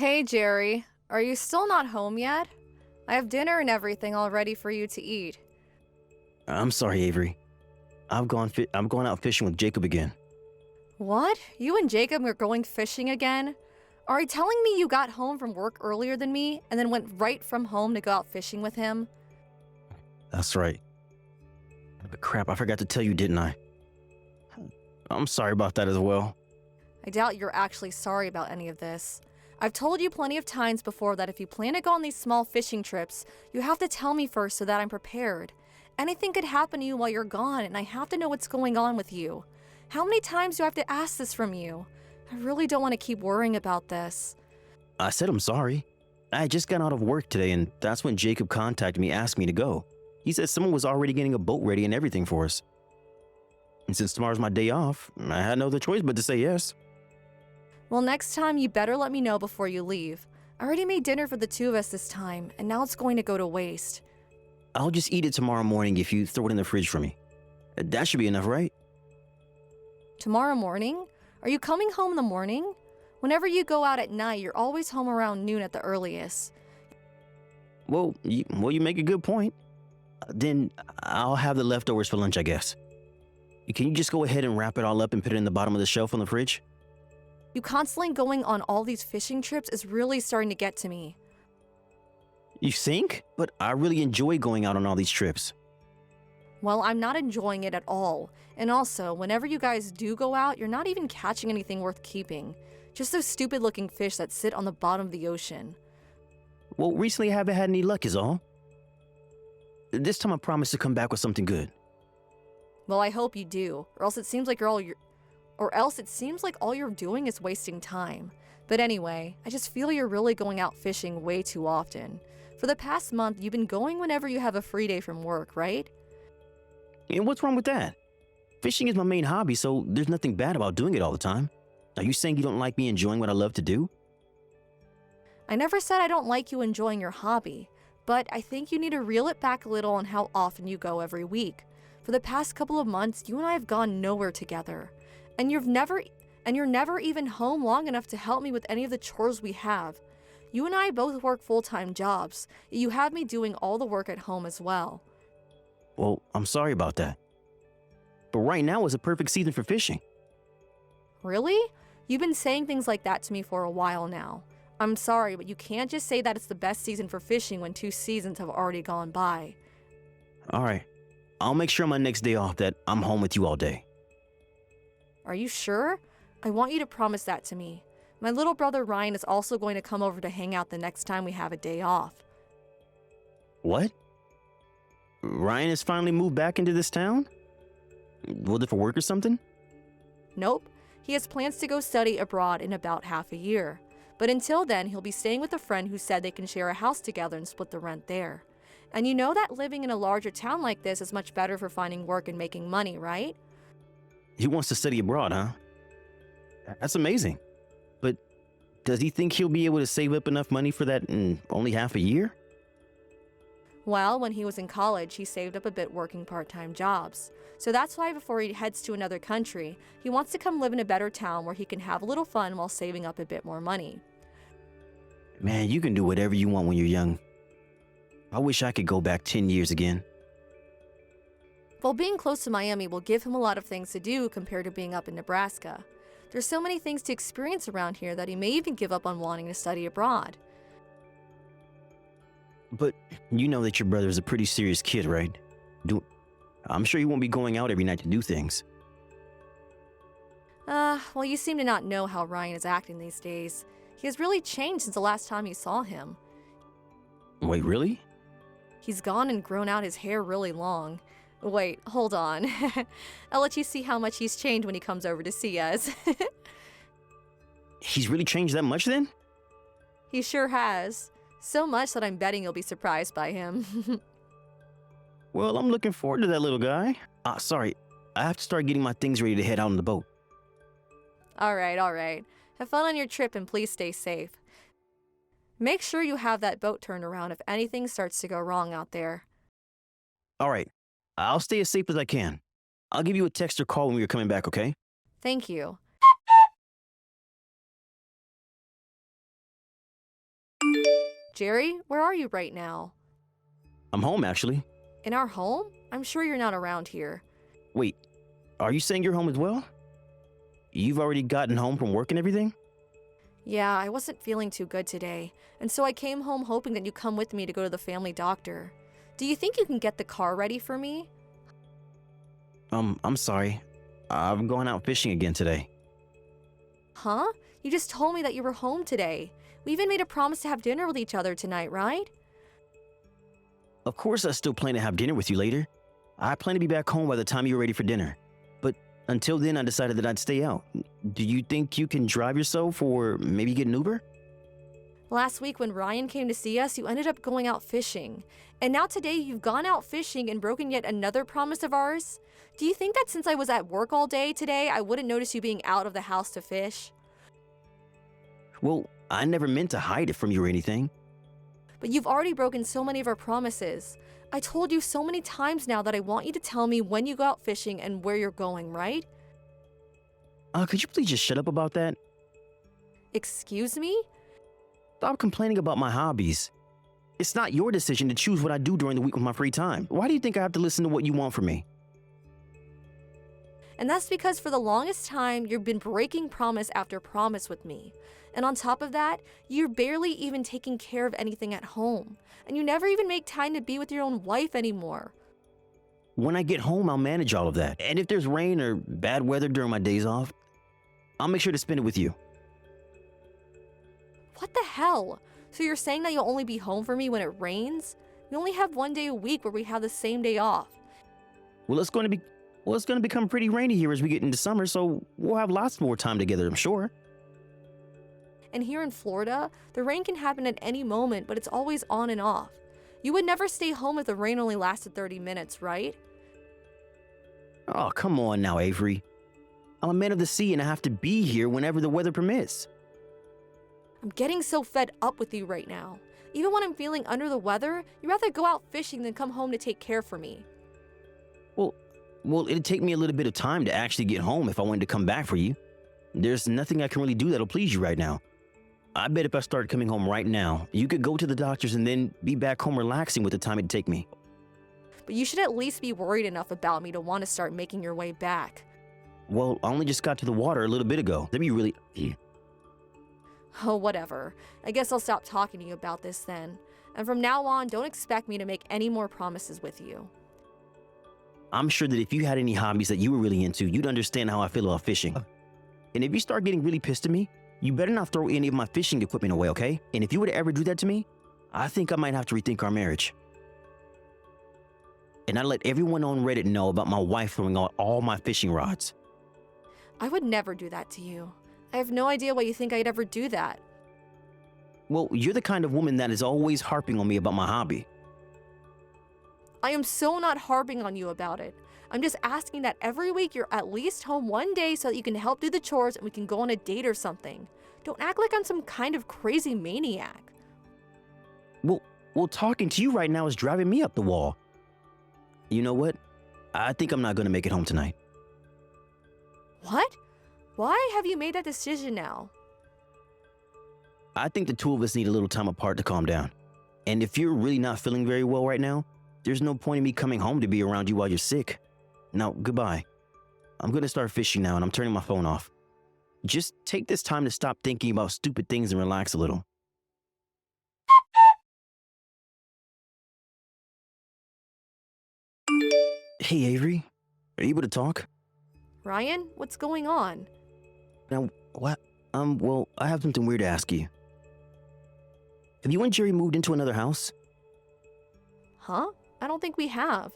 Hey, Jerry. Are you still not home yet? I have dinner and everything all ready for you to eat. I'm sorry, Avery. I'm going out fishing with Jacob again. What? You and Jacob are going fishing again? Are you telling me you got home from work earlier than me and then went right from home to go out fishing with him? That's right. But crap, I forgot to tell you, didn't I? I'm sorry about that as well. I doubt you're actually sorry about any of this. I've told you plenty of times before that if you plan to go on these small fishing trips, you have to tell me first so that I'm prepared. Anything could happen to you while you're gone, and I have to know what's going on with you. How many times do I have to ask this from you? I really don't want to keep worrying about this. I said I'm sorry. I had just got out of work today, and that's when Jacob contacted me, asked me to go. He said someone was already getting a boat ready and everything for us. And since tomorrow's my day off, I had no other choice but to say yes. Well, next time you better let me know before you leave. I already made dinner for the two of us this time, and now it's going to go to waste. I'll just eat it tomorrow morning if you throw it in the fridge for me. That should be enough, right? Tomorrow morning? Are you coming home in the morning? Whenever you go out at night, you're always home around noon at the earliest. Well, you make a good point. Then I'll have the leftovers for lunch, I guess. Can you just go ahead and wrap it all up and put it in the bottom of the shelf on the fridge? You constantly going on all these fishing trips is really starting to get to me. You think? But I really enjoy going out on all these trips. Well, I'm not enjoying it at all. And also, whenever you guys do go out, you're not even catching anything worth keeping. Just those stupid looking fish that sit on the bottom of the ocean. Well, recently I haven't had any luck is all. This time I promise to come back with something good. Well, I hope you do, or else it seems like all you're doing is wasting time. But anyway, I just feel you're really going out fishing way too often. For the past month, you've been going whenever you have a free day from work, right? And what's wrong with that? Fishing is my main hobby, so there's nothing bad about doing it all the time. Are you saying you don't like me enjoying what I love to do? I never said I don't like you enjoying your hobby, but I think you need to reel it back a little on how often you go every week. For the past couple of months, you and I have gone nowhere together. And you're never even home long enough to help me with any of the chores we have. You and I both work full-time jobs. You have me doing all the work at home as well. Well, I'm sorry about that. But right now is a perfect season for fishing. Really? You've been saying things like that to me for a while now. I'm sorry, but you can't just say that it's the best season for fishing when 2 seasons have already gone by. All right. I'll make sure on my next day off that I'm home with you all day. Are you sure? I want you to promise that to me. My little brother Ryan is also going to come over to hang out the next time we have a day off. What? Ryan has finally moved back into this town? Was it for work or something? Nope. He has plans to go study abroad in about half a year. But until then, he'll be staying with a friend who said they can share a house together and split the rent there. And you know that living in a larger town like this is much better for finding work and making money, right? He wants to study abroad, huh? That's amazing. But does he think he'll be able to save up enough money for that in only half a year? Well, when he was in college, he saved up a bit working part-time jobs. So that's why before he heads to another country, he wants to come live in a better town where he can have a little fun while saving up a bit more money. Man, you can do whatever you want when you're young. I wish I could go back 10 years again. Well, being close to Miami will give him a lot of things to do compared to being up in Nebraska. There's so many things to experience around here that he may even give up on wanting to study abroad. But you know that your brother is a pretty serious kid, right? I'm sure he won't be going out every night to do things. Well, you seem to not know how Ryan is acting these days. He has really changed since the last time you saw him. Wait, really? He's gone and grown out his hair really long. Wait, hold on. I'll let you see how much he's changed when he comes over to see us. He's really changed that much then? He sure has. So much that I'm betting you'll be surprised by him. Well, I'm looking forward to that little guy. Sorry, I have to start getting my things ready to head out on the boat. All right. Have fun on your trip and please stay safe. Make sure you have that boat turned around if anything starts to go wrong out there. All right, I'll stay as safe as I can. I'll give you a text or call when we're coming back, okay? Thank you. Jerry, where are you right now? I'm home, actually. In our home? I'm sure you're not around here. Wait, are you saying you're home as well? You've already gotten home from work and everything? Yeah, I wasn't feeling too good today, and so I came home hoping that you'd come with me to go to the family doctor. Do you think you can get the car ready for me? I'm sorry. I'm going out fishing again today. Huh? You just told me that you were home today. We even made a promise to have dinner with each other tonight, right? Of course I still plan to have dinner with you later. I plan to be back home by the time you're ready for dinner. But until then, I decided that I'd stay out. Do you think you can drive yourself or maybe get an Uber? Last week when Ryan came to see us, you ended up going out fishing. And now today you've gone out fishing and broken yet another promise of ours? Do you think that since I was at work all day today, I wouldn't notice you being out of the house to fish? Well, I never meant to hide it from you or anything. But you've already broken so many of our promises. I told you so many times now that I want you to tell me when you go out fishing and where you're going, right? Could you please just shut up about that? Excuse me? Stop complaining about my hobbies. It's not your decision to choose what I do during the week with my free time. Why do you think I have to listen to what you want from me? And that's because for the longest time, you've been breaking promise after promise with me. And on top of that, you're barely even taking care of anything at home. And you never even make time to be with your own wife anymore. When I get home, I'll manage all of that. And if there's rain or bad weather during my days off, I'll make sure to spend it with you. What the hell? So you're saying that you'll only be home for me when it rains? We only have one day a week where we have the same day off. Well, it's going to become pretty rainy here as we get into summer, so we'll have lots more time together, I'm sure. And here in Florida, the rain can happen at any moment, but it's always on and off. You would never stay home if the rain only lasted 30 minutes, right? Oh, come on now, Avery. I'm a man of the sea and I have to be here whenever the weather permits. I'm getting so fed up with you right now. Even when I'm feeling under the weather, you'd rather go out fishing than come home to take care for me. Well, it'd take me a little bit of time to actually get home if I wanted to come back for you. There's nothing I can really do that'll please you right now. I bet if I started coming home right now, you could go to the doctor's and then be back home relaxing with the time it'd take me. But you should at least be worried enough about me to want to start making your way back. Well, I only just got to the water a little bit ago. That'd be really... Oh, whatever. I guess I'll stop talking to you about this then. And from now on, don't expect me to make any more promises with you. I'm sure that if you had any hobbies that you were really into, you'd understand how I feel about fishing. And if you start getting really pissed at me, you better not throw any of my fishing equipment away, okay? And if you were to ever do that to me, I think I might have to rethink our marriage. And I'd let everyone on Reddit know about my wife throwing out all my fishing rods. I would never do that to you. I have no idea why you think I'd ever do that. Well, you're the kind of woman that is always harping on me about my hobby. I am so not harping on you about it. I'm just asking that every week you're at least home one day so that you can help do the chores and we can go on a date or something. Don't act like I'm some kind of crazy maniac. Well, talking to you right now is driving me up the wall. You know what? I think I'm not going to make it home tonight. What? Why have you made that decision now? I think the two of us need a little time apart to calm down. And if you're really not feeling very well right now, there's no point in me coming home to be around you while you're sick. Now, goodbye. I'm going to start fishing now and I'm turning my phone off. Just take this time to stop thinking about stupid things and relax a little. Hey, Avery. Are you able to talk? Ryan, what's going on? Now, what? Well, I have something weird to ask you. Have you and Jerry moved into another house? Huh? I don't think we have.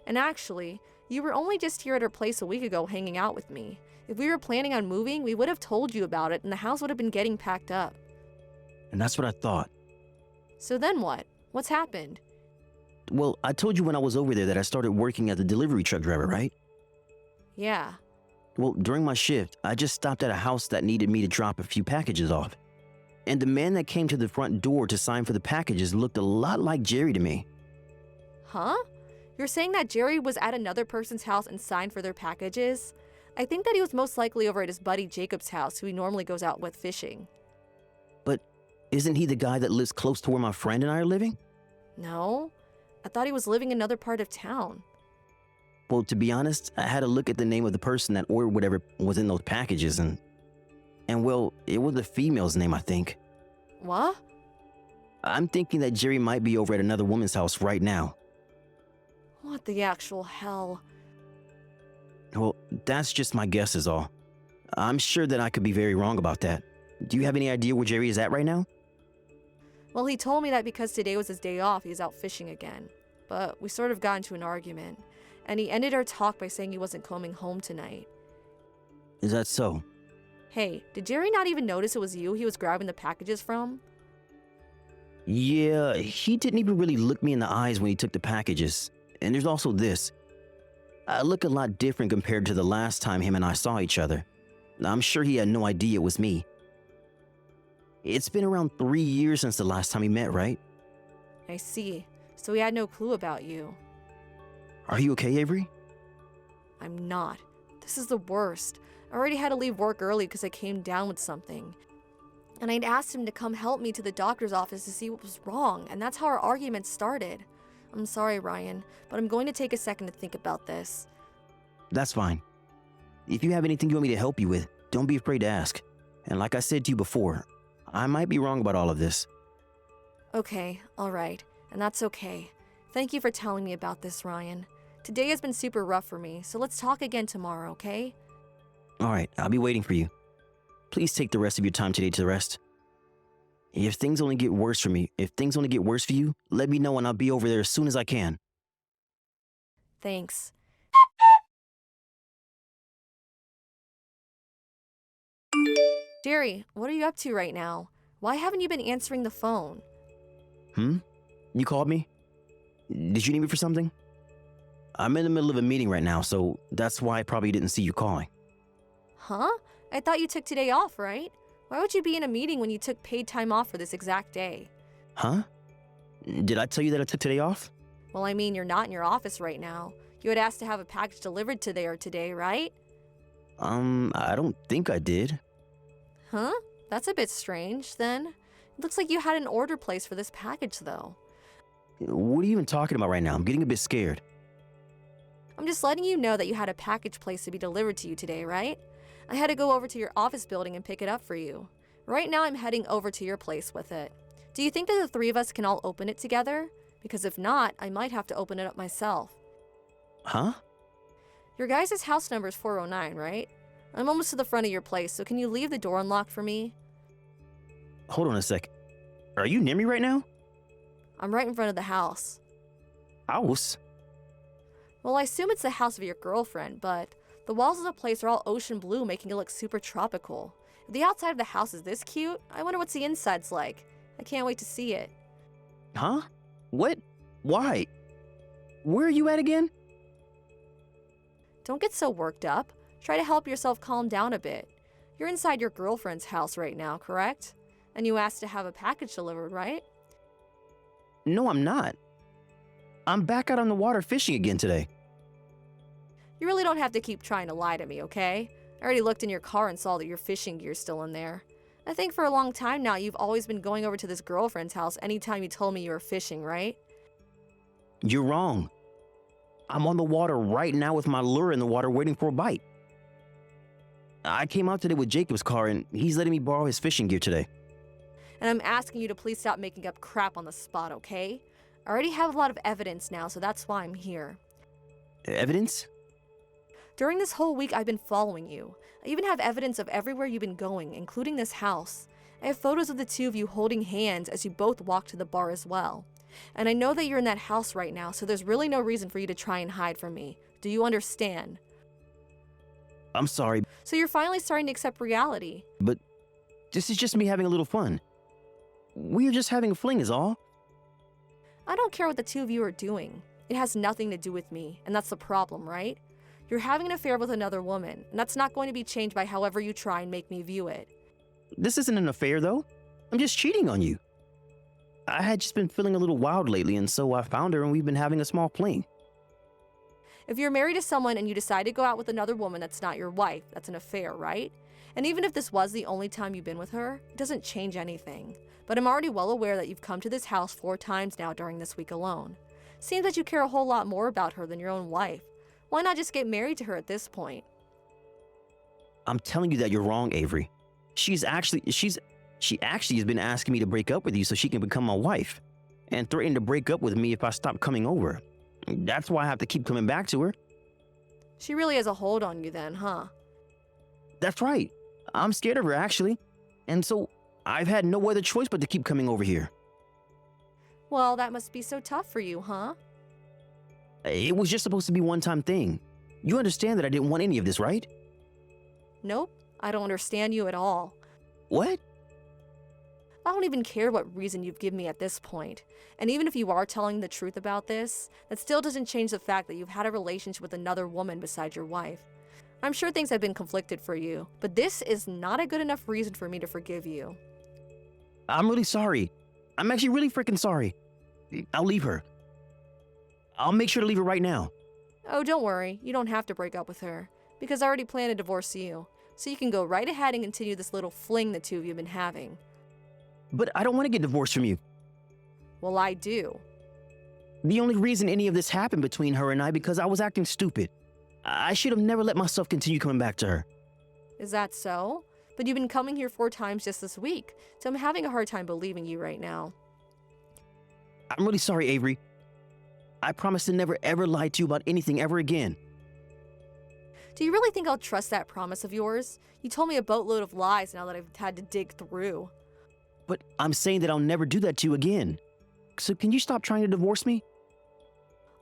And actually, you were only just here at our place a week ago hanging out with me. If we were planning on moving, we would have told you about it and the house would have been getting packed up. And that's what I thought. So then what? What's happened? Well, I told you when I was over there that I started working as a delivery truck driver, right? Yeah. Well, during my shift, I just stopped at a house that needed me to drop a few packages off. And the man that came to the front door to sign for the packages looked a lot like Jerry to me. Huh? You're saying that Jerry was at another person's house and signed for their packages? I think that he was most likely over at his buddy Jacob's house, who he normally goes out with fishing. But Isn't he the guy that lives close to where my friend and I are living? No, I thought he was living in another part of town. Well, to be honest, I had to look at the name of the person that ordered whatever was in those packages and well, it was a female's name, I think. What? I'm thinking that Jerry might be over at another woman's house right now. What the actual hell? Well, that's just my guess is all. I'm sure that I could be very wrong about that. Do you have any idea where Jerry is at right now? Well, he told me that because today was his day off, he's out fishing again. But we sort of got into an argument, and he ended our talk by saying he wasn't coming home tonight. Is that so? Hey, did Jerry not even notice it was you he was grabbing the packages from? Yeah, he didn't even really look me in the eyes when he took the packages. And there's also this. I look a lot different compared to the last time him and I saw each other. I'm sure he had no idea it was me. It's been around 3 years since the last time we met, right? I see. So he had no clue about you. Are you okay, Avery? I'm not. This is the worst. I already had to leave work early because I came down with something. And I'd asked him to come help me to the doctor's office to see what was wrong, and that's how our argument started. I'm sorry, Ryan, but I'm going to take a second to think about this. That's fine. If you have anything you want me to help you with, don't be afraid to ask. And like I said to you before, I might be wrong about all of this. Okay, alright, and that's okay. Thank you for telling me about this, Ryan. Today has been super rough for me, so let's talk again tomorrow, okay? Alright, I'll be waiting for you. Please take the rest of your time today to rest. If things only get worse for you, let me know and I'll be over there as soon as I can. Thanks. Jerry, what are you up to right now? Why haven't you been answering the phone? You called me? Did you need me for something? I'm in the middle of a meeting right now, so that's why I probably didn't see you calling. Huh? I thought you took today off, right? Why would you be in a meeting when you took paid time off for this exact day? Huh? Did I tell you that I took today off? Well, I mean, you're not in your office right now. You had asked to have a package delivered today, right? I don't think I did. Huh? That's a bit strange, then. It looks like you had an order placed for this package, though. What are you even talking about right now? I'm getting a bit scared. I'm just letting you know that you had a package placed to be delivered to you today, right? I had to go over to your office building and pick it up for you. Right now, I'm heading over to your place with it. Do you think that the three of us can all open it together? Because if not, I might have to open it up myself. Huh? Your guys' house number is 409, right? I'm almost to the front of your place, so can you leave the door unlocked for me? Hold on a sec. Are you near me right now? I'm right in front of the house. House? Well, I assume it's the house of your girlfriend, but the walls of the place are all ocean blue, making it look super tropical. If the outside of the house is this cute, I wonder what's the inside's like. I can't wait to see it. Huh? What? Why? Where are you at again? Don't get so worked up. Try to help yourself calm down a bit. You're inside your girlfriend's house right now, correct? And you asked to have a package delivered, right? No, I'm not. I'm back out on the water fishing again today. You really don't have to keep trying to lie to me, okay? I already looked in your car and saw that your fishing gear's still in there. I think for a long time now you've always been going over to this girlfriend's house anytime you told me you were fishing, right? You're wrong. I'm on the water right now with my lure in the water waiting for a bite. I came out today with Jacob's car and he's letting me borrow his fishing gear today. And I'm asking you to please stop making up crap on the spot, okay? I already have a lot of evidence now, so that's why I'm here. Evidence? During this whole week, I've been following you. I even have evidence of everywhere you've been going, including this house. I have photos of the two of you holding hands as you both walk to the bar as well. And I know that you're in that house right now, so there's really no reason for you to try and hide from me. Do you understand? I'm sorry. So you're finally starting to accept reality. But this is just me having a little fun. We're just having a fling is all. I don't care what the two of you are doing. It has nothing to do with me, and that's the problem, right? You're having an affair with another woman, and that's not going to be changed by however you try and make me view it. This isn't an affair, though. I'm just cheating on you. I had just been feeling a little wild lately, and so I found her and we've been having a small fling. If you're married to someone and you decide to go out with another woman that's not your wife, that's an affair, right? And even if this was the only time you've been with her, it doesn't change anything. But I'm already well aware that you've come to this house 4 times now during this week alone. Seems that you care a whole lot more about her than your own wife. Why not just get married to her at this point? I'm telling you that you're wrong, Avery. She actually has been asking me to break up with you so she can become my wife, and threatened to break up with me if I stop coming over. That's why I have to keep coming back to her. She really has a hold on you then, huh? That's right. I'm scared of her, actually. And so I've had no other choice but to keep coming over here. Well, that must be so tough for you, huh? It was just supposed to be a one-time thing. You understand that I didn't want any of this, right? Nope, I don't understand you at all. What? I don't even care what reason you've given me at this point. And even if you are telling the truth about this, that still doesn't change the fact that you've had a relationship with another woman besides your wife. I'm sure things have been conflicted for you, but this is not a good enough reason for me to forgive you. I'm really sorry. I'm actually really freaking sorry. I'll leave her. I'll make sure to leave her right now. Oh, don't worry, you don't have to break up with her, because I already plan to divorce you, so you can go right ahead and continue this little fling the two of you have been having. But I don't want to get divorced from you. Well, I do. The only reason any of this happened between her and I because I was acting stupid. I should have never let myself continue coming back to her. Is that so? But you've been coming here 4 times just this week, so I'm having a hard time believing you right now. I'm really sorry, Avery. I promise to never ever lie to you about anything ever again. Do you really think I'll trust that promise of yours? You told me a boatload of lies now that I've had to dig through. But I'm saying that I'll never do that to you again. So can you stop trying to divorce me?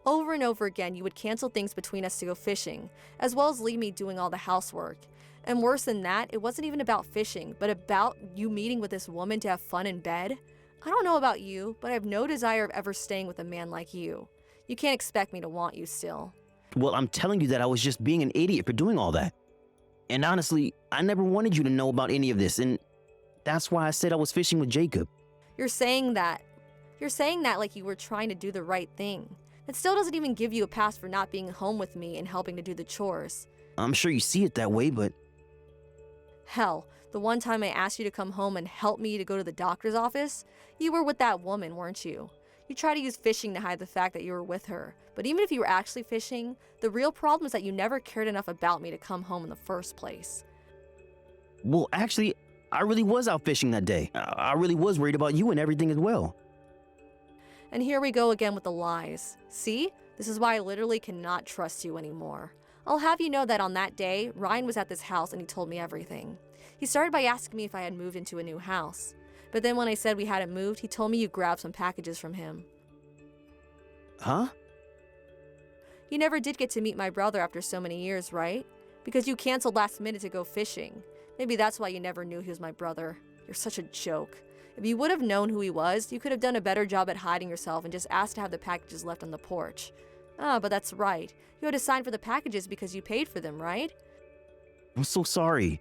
Over and over again, you would cancel things between us to go fishing, as well as leave me doing all the housework. And worse than that, it wasn't even about fishing, but about you meeting with this woman to have fun in bed. I don't know about you, but I have no desire of ever staying with a man like you. You can't expect me to want you still. Well, I'm telling you that I was just being an idiot for doing all that. And honestly, I never wanted you to know about any of this, and that's why I said I was fishing with Jacob. You're saying that like you were trying to do the right thing. It still doesn't even give you a pass for not being home with me and helping to do the chores. I'm sure you see it that way, but... Hell, the one time I asked you to come home and help me to go to the doctor's office, you were with that woman, weren't you? You tried to use fishing to hide the fact that you were with her. But even if you were actually fishing, the real problem is that you never cared enough about me to come home in the first place. Well, actually, I really was out fishing that day. I really was worried about you and everything as well. And here we go again with the lies. See? This is why I literally cannot trust you anymore. I'll have you know that on that day, Ryan was at this house and he told me everything. He started by asking me if I had moved into a new house. But then when I said we hadn't moved, he told me you grabbed some packages from him. Huh? You never did get to meet my brother after so many years, right? Because you canceled last minute to go fishing. Maybe that's why you never knew he was my brother. You're such a joke. If you would have known who he was, you could have done a better job at hiding yourself and just asked to have the packages left on the porch. Ah, but that's right. You had to sign for the packages because you paid for them, right? I'm so sorry.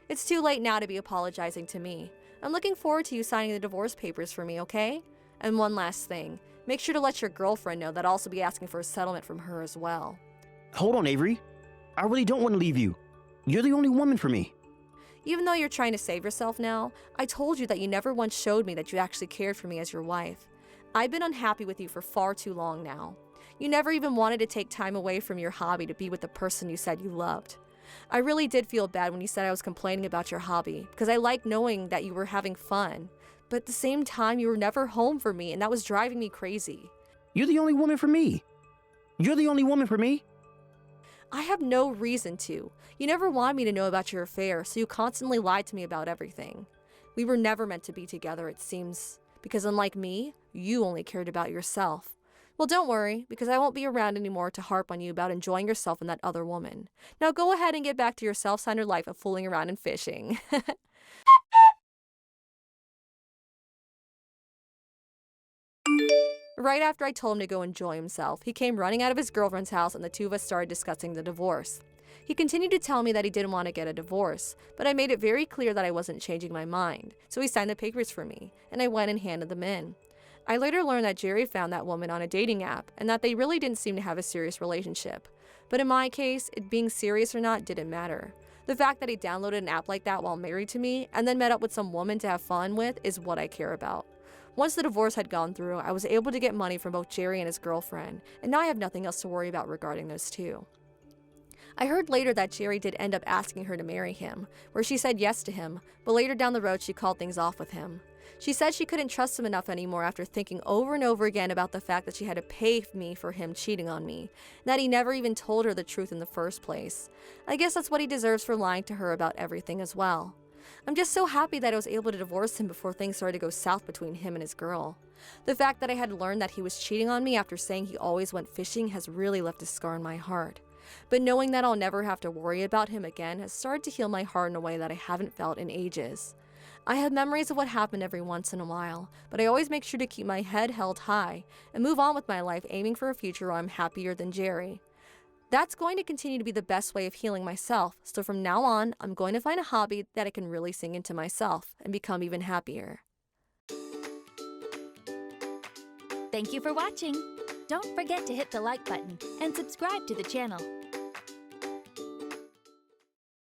It's too late now to be apologizing to me. I'm looking forward to you signing the divorce papers for me, okay? And one last thing. Make sure to let your girlfriend know that I'll also be asking for a settlement from her as well. Hold on, Avery. I really don't want to leave you. You're the only woman for me. Even though you're trying to save yourself now, I told you that you never once showed me that you actually cared for me as your wife. I've been unhappy with you for far too long now. You never even wanted to take time away from your hobby to be with the person you said you loved. I really did feel bad when you said I was complaining about your hobby, because I liked knowing that you were having fun. But at the same time, you were never home for me, and that was driving me crazy. You're the only woman for me. You're the only woman for me. I have no reason to. You never wanted me to know about your affair, so you constantly lied to me about everything. We were never meant to be together, it seems, because unlike me, you only cared about yourself. Well, don't worry, because I won't be around anymore to harp on you about enjoying yourself and that other woman. Now go ahead and get back to your self-centered life of fooling around and fishing. Right after I told him to go enjoy himself, he came running out of his girlfriend's house and the two of us started discussing the divorce. He continued to tell me that he didn't want to get a divorce, but I made it very clear that I wasn't changing my mind, so he signed the papers for me, and I went and handed them in. I later learned that Jerry found that woman on a dating app, and that they really didn't seem to have a serious relationship. But in my case, it being serious or not didn't matter. The fact that he downloaded an app like that while married to me and then met up with some woman to have fun with is what I care about. Once the divorce had gone through, I was able to get money from both Jerry and his girlfriend, and now I have nothing else to worry about regarding those two. I heard later that Jerry did end up asking her to marry him, where she said yes to him, but later down the road she called things off with him. She said she couldn't trust him enough anymore after thinking over and over again about the fact that she had to pay me for him cheating on me, and that he never even told her the truth in the first place. I guess that's what he deserves for lying to her about everything as well. I'm just so happy that I was able to divorce him before things started to go south between him and his girl. The fact that I had learned that he was cheating on me after saying he always went fishing has really left a scar in my heart. But knowing that I'll never have to worry about him again has started to heal my heart in a way that I haven't felt in ages. I have memories of what happened every once in a while, but I always make sure to keep my head held high and move on with my life, aiming for a future where I'm happier than Jerry. That's going to continue to be the best way of healing myself, so from now on, I'm going to find a hobby that I can really sing into myself and become even happier. Thank you for watching. Don't forget to hit the like button and subscribe to the channel.